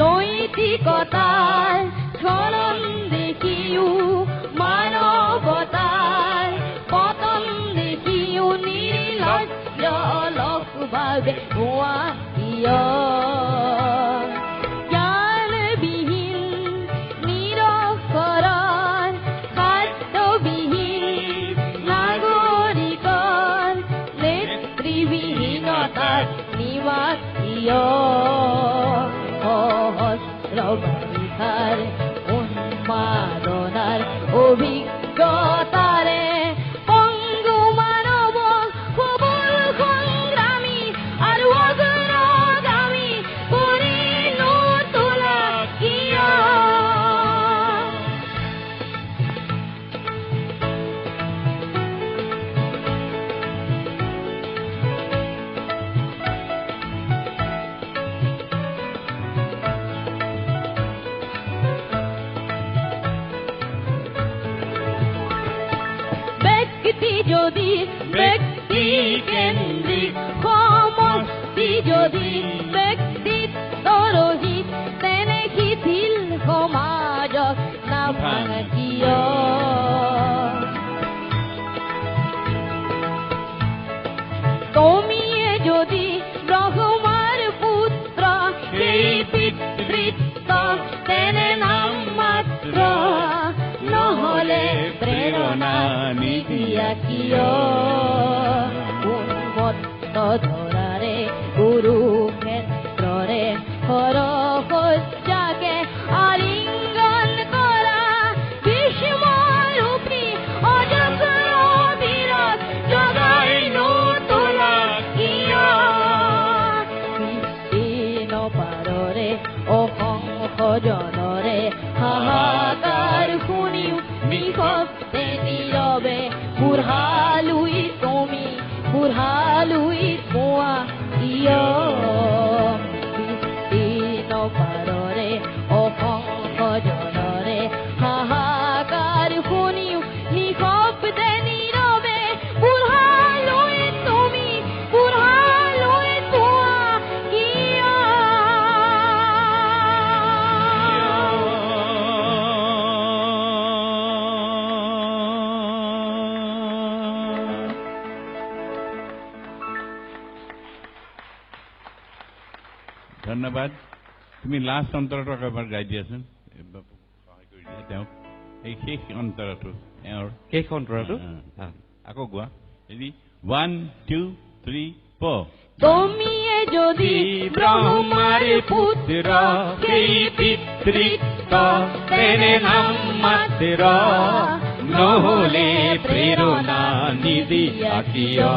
নৈতিকতার স্মরণ দেখিও মানবতার পতন দেখিও নির্লজ্জ লোকভাবে ভুয়া জ্ঞানবিহীন নিরক্ষর খাদ্যবিহীন নাগরিকর নেতৃবিহীনতার নিবাসীয় সহস্রবারিধার উন্মাদনার অভিজ্ঞতারে পঙ্গু মানব প্রবল সংগ্রামী আর অগ্রগামী পরিণত লাগিয়া যদি ব্যক্তি কেন্দ্রিক সমষ্টি যদি ব্যক্তিত্ব রহিত তেনে শিথিল সমাজ নাভাঙিয় তুমিয়ে যদি ব্রহ্মার পুত্র সেই পিতৃত্ব তেনে নাম মাত্র নহলে প্রেরণা নিদিয়া কিয় উন্মত্ত ধরারে কুরুক্ষেত্ররে হরহস্যাকে আলিঙ্গন করা ভীষ্মরূপী অজস্র বীরক জগাই তোলা কিয় কৃষ্ণ পাররে অসংখ্য জনরে হাহাকার শুনিও নিঃশব্দে নীরবে বুঢ়ালুই তুমি বুঢ়ালুই কোৱা কিয় কৃষ্ণ পাৰৰে অসংখ্য জনৰে হাহাকাৰ শুনিও নিঃশব্দে নীৰৱে বুঢ়ালুই তুমি বুঢ়ালুই কোৱা কিয় ধন্যবাদ তুমি লাষ্ট অন্তৰটো এবাৰ গাই দিয়াচোন সহায় কৰি দিয়া তেওঁক এই শেষ অন্তৰটো এওঁৰ শেষ অন্তৰটো আকৌ গোৱা ৰেডি 1 2 3 4 তুমিয়ে যদি ব্ৰহ্মাৰ পুত্ৰ সেই পিতৃত্ব তেনে নাম মাত্ৰ নহলে প্ৰেৰণা নিদিয়া কিয়